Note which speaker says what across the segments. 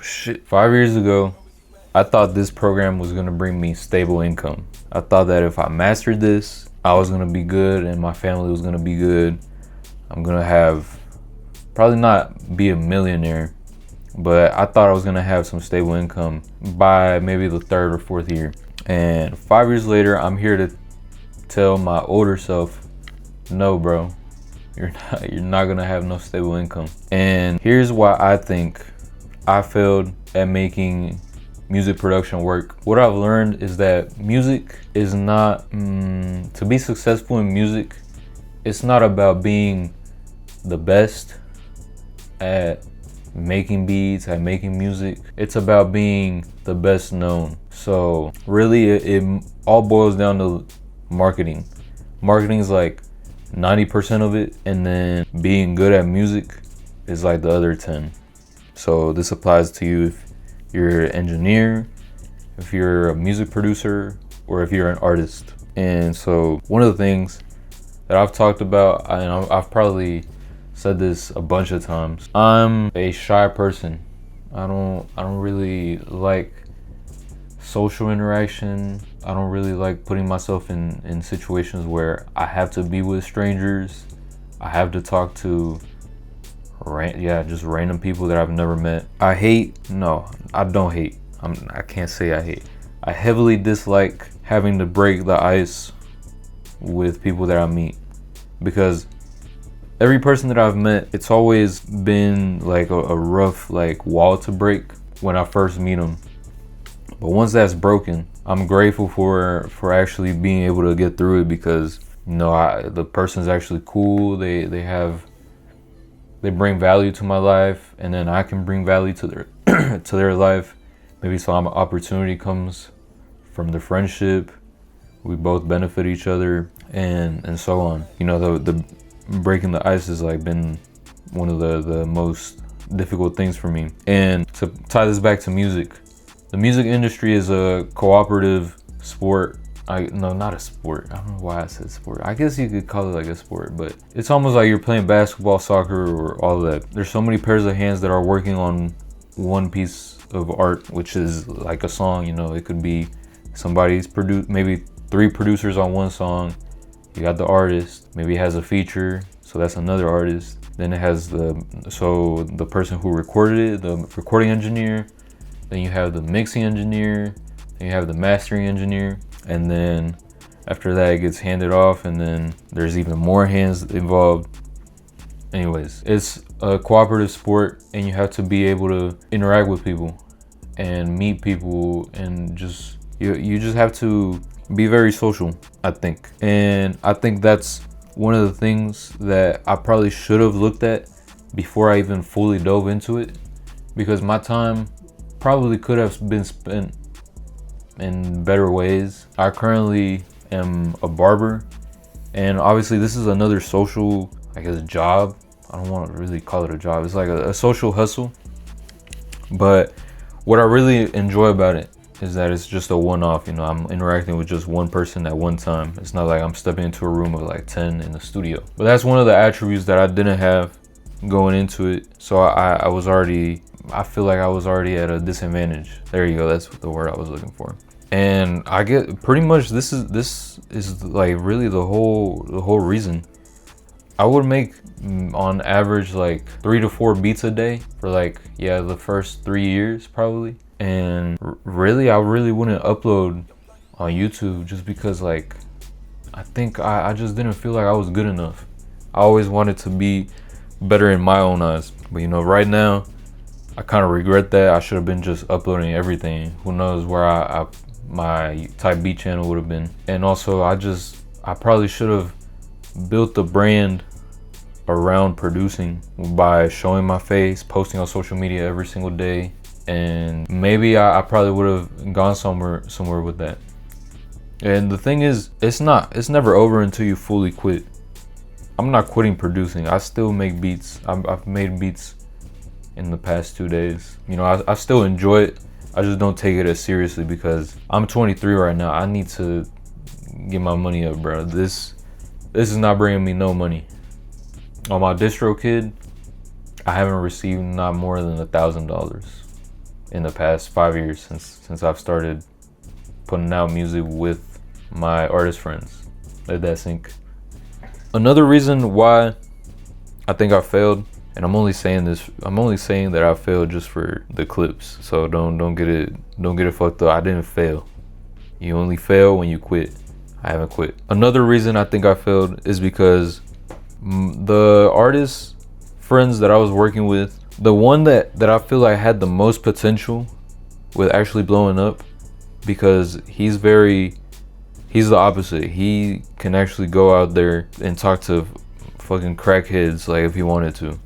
Speaker 1: Shit. 5 years ago, I thought this program was gonna bring me stable income. I thought that if I mastered this, I was gonna be good and my family was gonna be good. I'm gonna have, probably not be a millionaire, but I thought I was gonna have some stable income by maybe the 3rd or 4th year. And 5 years later, I'm here to tell my older self, no, bro, you're not gonna have no stable income. And here's why I think I failed at making music production work. What I've learned is that music is not, to be successful in music, it's not about being the best at making beats, at making music. It's about being the best known. So really it all boils down to marketing. Marketing is like 90% of it, and then being good at music is like the other 10. So this applies to you if you're an engineer, if you're a music producer, or if you're an artist. And so one of the things that I've talked about, and I've probably said this a bunch of times, I'm a shy person. I don't really like social interaction. I don't really like putting myself in situations where I have to be with strangers. I have to talk to just random people that I've never met. I can't say I hate. I heavily dislike having to break the ice with people that I meet, because every person that I've met, it's always been like a rough like wall to break when I first meet them. But once that's broken, I'm grateful for actually being able to get through it, because the person's actually cool. They bring value to my life, and then I can bring value to their to their life. Maybe some opportunity comes from the friendship. We both benefit each other, and so on. The breaking the ice has like been one of the most difficult things for me. And to tie this back to music, the music industry is a cooperative sport. Not a sport. I don't know why I said sport. I guess you could call it like a sport, but it's almost like you're playing basketball, soccer, or all of that. There's so many pairs of hands that are working on one piece of art, which is like a song. It could be somebody's produced, maybe 3 producers on one song. You got the artist, maybe it has a feature, so that's another artist. Then it has the person who recorded it, the recording engineer. Then you have the mixing engineer. Then you have the mastering engineer. And then after that, it gets handed off, and then there's even more hands involved. Anyways, it's a cooperative sport, and you have to be able to interact with people and meet people, and you just have to be very social, I think. And I think that's one of the things that I probably should have looked at before I even fully dove into it, because my time probably could have been spent in better ways. I currently am a barber, and obviously this is another social, I guess, job. I don't want to really call it a job. It's like a social hustle. But what I really enjoy about it is that it's just a one-off. I'm interacting with just one person at one time. It's not like I'm stepping into a room of like 10 in the studio. But that's one of the attributes that I didn't have going into it. So I feel like I was already at a disadvantage. There you go. That's the word I was looking for. And I get pretty much this is like really the whole reason. I would make on average like 3 to 4 beats a day for the first 3 years probably. And really, I really wouldn't upload on YouTube just because I think I just didn't feel like I was good enough. I always wanted to be better in my own eyes. But right now, I kind of regret that. I should have been just uploading everything. Who knows where my type beat channel would have been. And also, I probably should have built the brand around producing by showing my face, posting on social media every single day. And maybe I probably would have gone somewhere with that. And the thing is, it's never over until you fully quit. I'm not quitting producing. I still make beats. I've made beats in the past 2 days. I still enjoy it. I just don't take it as seriously because I'm 23 right now. I need to get my money up, bro. This is not bringing me no money. On my distrokid, I haven't received not more than $1,000. in the past 5 years since I've started putting out music with my artist friends. Let that sink. Another reason why I think I failed, and I'm only saying that I failed just for the clips. So don't get it fucked up. I didn't fail. You only fail when you quit. I haven't quit. Another reason I think I failed is because the artist friends that I was working with, the one that I feel like had the most potential with actually blowing up, because he's the opposite. He can actually go out there and talk to fucking crackheads, like, if he wanted to.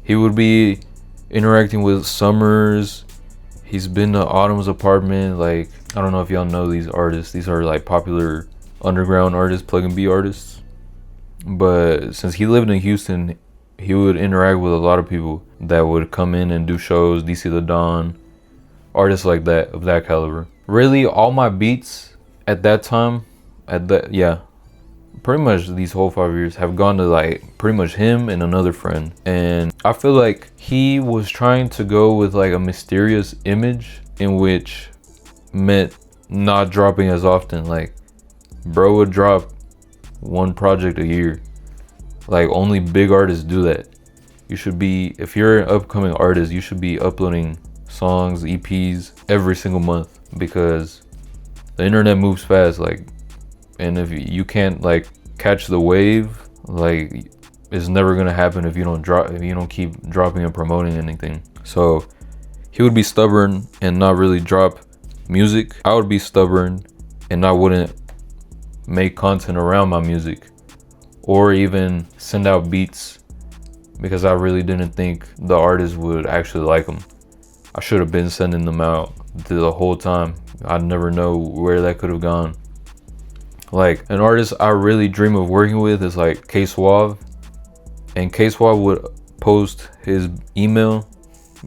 Speaker 1: He would be interacting with Summers. He's been to Autumn's apartment. Like, I don't know if y'all know these artists. These are like popular underground artists, plug and B artists. But since he lived in Houston, he would interact with a lot of people that would come in and do shows, DC the Don, artists like that, of that caliber. Really, all my beats at that time, pretty much these whole 5 years have gone to like pretty much him and another friend. And I feel like he was trying to go with like a mysterious image, in which meant not dropping as often. Like, bro would drop one project a year. Like, only big artists do that. If you're an upcoming artist, you should be uploading songs, EPs every single month, because the internet moves fast. Like, and if you can't like catch the wave, like, it's never gonna happen if you don't keep dropping and promoting anything. So he would be stubborn and not really drop music. I would be stubborn and I wouldn't make content around my music, or even send out beats, because I really didn't think the artist would actually like them. I should have been sending them out the whole time. I'd never know where that could have gone. Like, an artist I really dream of working with is like K-Suave. And K-Suave would post his email,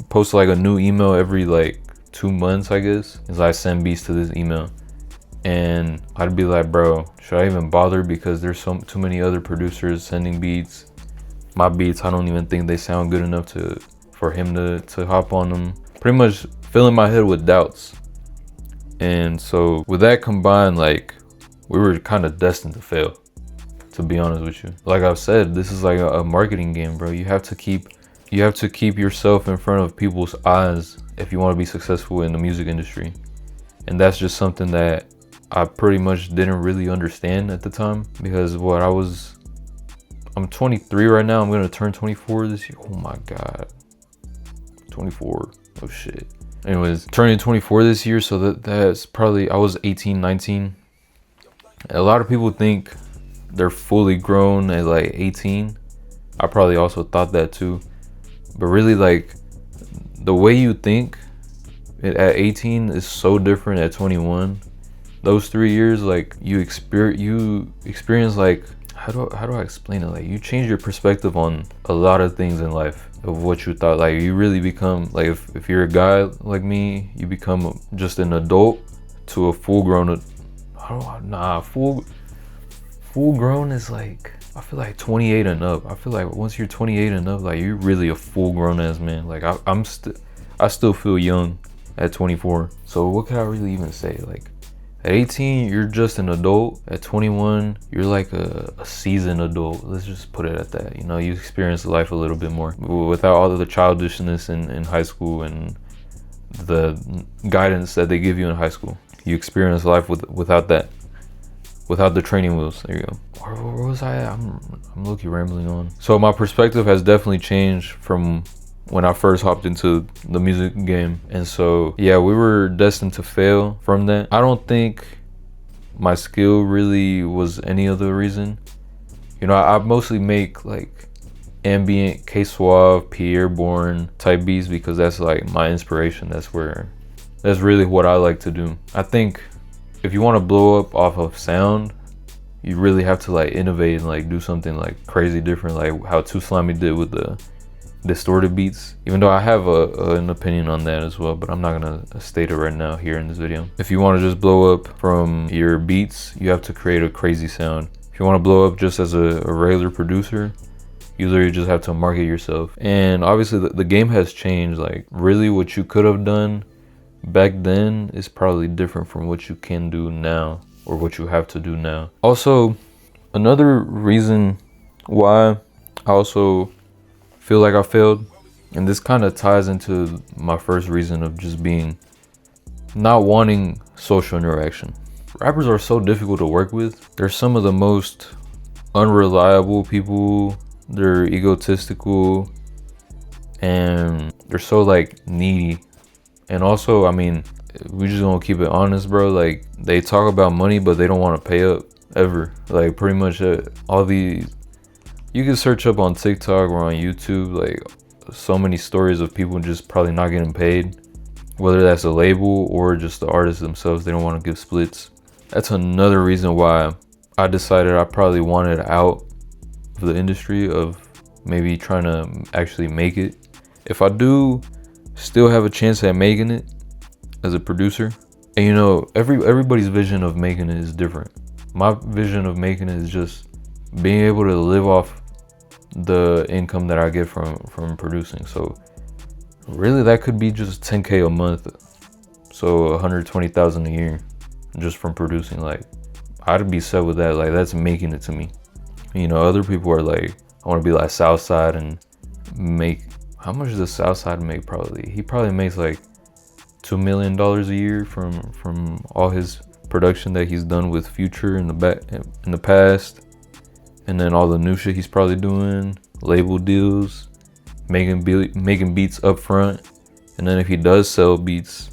Speaker 1: post like a new email every like 2 months, I guess. As I send beats to this email. And I'd be like, bro, should I even bother? Because there's too many other producers sending beats. My beats, I don't even think they sound good enough for him to hop on them. Pretty much filling my head with doubts. And so with that combined, like, we were kind of destined to fail, to be honest with you. Like I've said, this is like a marketing game, bro. You have to keep yourself in front of people's eyes if you want to be successful in the music industry. And that's just something that I pretty much didn't really understand at the time, because I'm 23 right now. I'm gonna turn 24 this year. Oh my god, 24. Oh shit. Anyways, turning 24 this year, so that's probably, I was 18, 19. A lot of people think they're fully grown at like 18. I probably also thought that too. But really, like, the way you think at 18 is so different at 21. Those 3 years, like, you experience like, how do I explain it? Like, you change your perspective on a lot of things in life, of what you thought. Like, you really become, like, if you're a guy like me, you become just an adult to a full grown. Full grown is like, I feel like 28 and up. I feel like once you're 28 and up, like, you're really a full grown ass man. Like, I still feel young at 24. So what could I really even say? Like, at 18, you're just an adult. At 21, you're like a seasoned adult. Let's just put it at that. You know, you experience life a little bit more without all of the childishness in high school and the guidance that they give you in high school. You experience life without that, without the training wheels. There you go. Where was I at? I'm low-key rambling on. So my perspective has definitely changed from when I first hopped into the music game. And so, yeah, we were destined to fail from that. I don't think my skill really was any other reason. You know, I mostly make like ambient, K-Suave, Pierre-born type beats, because that's like my inspiration. That's really what I like to do. I think if you want to blow up off of sound, you really have to like innovate and like do something like crazy different, like how Too Slimy did with the distorted beats. Even though I have an opinion on that as well, but I'm not gonna state it right now here in this video. If you want to just blow up from your beats, you have to create a crazy sound. If you want to blow up just as a regular producer, You literally just have to market yourself. And obviously the game has changed. Like really what you could have done back then is probably different from what you can do now, or what you have to do now. Also, another reason why I also feel like I failed, and this kind of ties into my first reason of just being not wanting social interaction. Rappers are so difficult to work with. They're some of the most unreliable people. They're egotistical and they're so like needy. And also, I mean, we just gonna keep it honest, bro. Like they talk about money, but they don't want to pay up ever. Like pretty much all these, you can search up on TikTok or on YouTube, like so many stories of people just probably not getting paid, whether that's a label or just the artists themselves. They don't want to give splits. That's another reason why I decided I probably wanted out of the industry of maybe trying to actually make it. If I do still have a chance at making it as a producer, and you know, everybody's vision of making it is different. My vision of making it is just being able to live off the income that I get from producing. So really that could be just 10K a month, so 120,000 a year just from producing. Like I'd be set with that. Like that's making it to me. You know, other people are like, I want to be like Southside and make, how much does Southside make? Probably he probably makes like $2 million a year from all his production that he's done with Future in the past, and then all the new shit he's probably doing, label deals, making beats up front, and then if he does sell beats,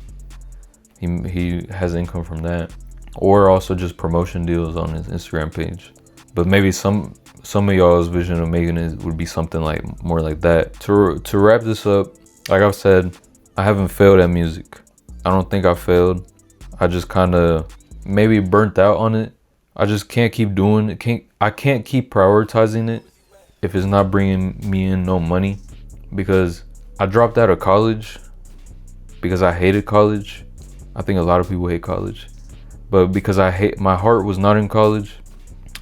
Speaker 1: he has income from that, or also just promotion deals on his Instagram page. But maybe some of y'all's vision of making it would be something like more like that. To wrap this up, like I've said, I haven't failed at music. I don't think I failed. I just kind of maybe burnt out on it. I just can't keep doing it. I can't keep prioritizing it if it's not bringing me in no money, because I dropped out of college because I hated college. I think a lot of people hate college, but because my heart was not in college,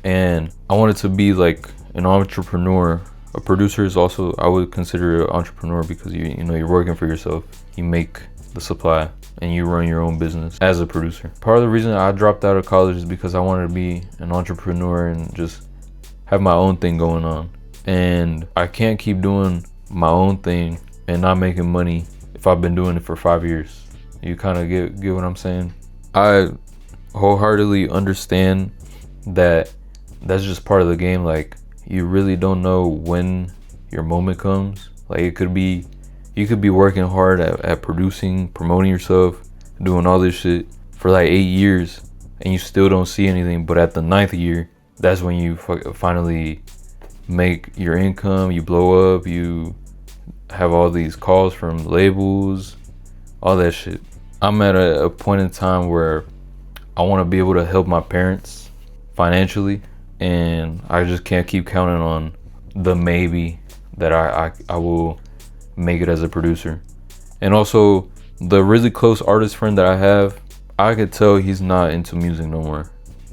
Speaker 1: and I wanted to be like an entrepreneur. A producer is also, I would consider an entrepreneur, because you know you're working for yourself. You make the supply and you run your own business as a producer. Part of the reason I dropped out of college is because I wanted to be an entrepreneur and just have my own thing going on. And I can't keep doing my own thing and not making money if I've been doing it for 5 years. You kind of get what I'm saying? I wholeheartedly understand that that's just part of the game. Like you really don't know when your moment comes. Like you could be working hard at producing, promoting yourself, doing all this shit for like 8 years, and you still don't see anything. But at the 9th year, that's when you finally make your income, you blow up, you have all these calls from labels, all that shit. I'm at a point in time where I want to be able to help my parents financially, and I just can't keep counting on the maybe that I will make it as a producer. And also the really close artist friend that I have, I could tell he's not into music no more.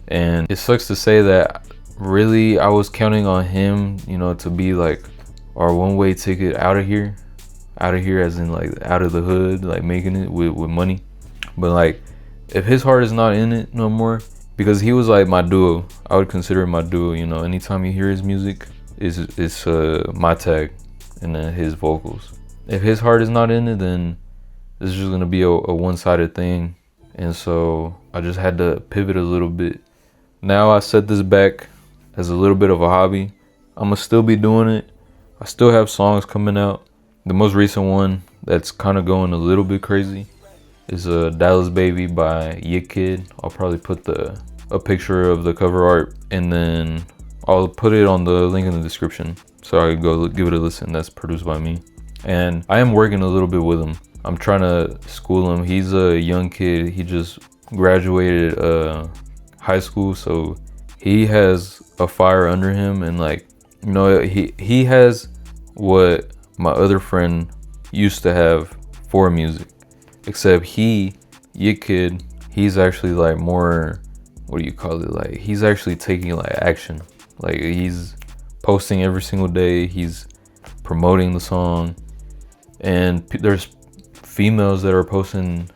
Speaker 1: And it sucks to say that really I was counting on him, you know, to be like our one-way ticket out of here as in like out of the hood, like making it with money. But like if his heart is not in it no more, because he was like my duo, I would consider him my duo, you know. Anytime you hear his music, it's my tag and then his vocals. If his heart is not in it, then it's just gonna be a one-sided thing. And so I just had to pivot a little bit. Now I set this back as a little bit of a hobby. I'm gonna still be doing it. I still have songs coming out. The most recent one that's kind of going a little bit crazy is Dallas Baby by yicckidd. I'll probably put a picture of the cover art, and then I'll put it on the link in the description so I can go give it a listen. That's produced by me. And I am working a little bit with him. I'm trying to school him. He's a young kid. He just graduated high school, so he has a fire under him, and like, you know, he has what my other friend used to have for music, except yicckidd, he's actually like more, what do you call it, like he's actually taking like action. Like he's posting every single day. He's promoting the song, and there's females that are posting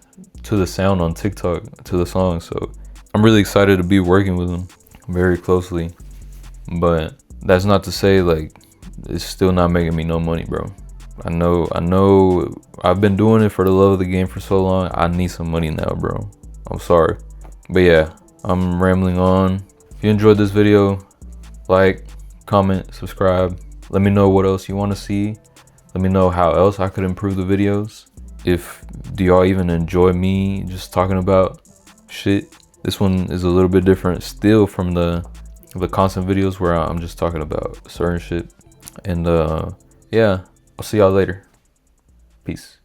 Speaker 1: to the sound on TikTok to the song. So I'm really excited to be working with him very closely. But that's not to say like it's still not making me no money, bro. I know I've been doing it for the love of the game for so long. I need some money now, bro. I'm sorry. But yeah, I'm rambling on. If you enjoyed this video, like, comment, subscribe. Let me know what else you want to see. Let me know how else I could improve the videos. Do y'all even enjoy me just talking about shit? This one is a little bit different still from the constant videos where I'm just talking about certain shit. And yeah, I'll see y'all later. Peace.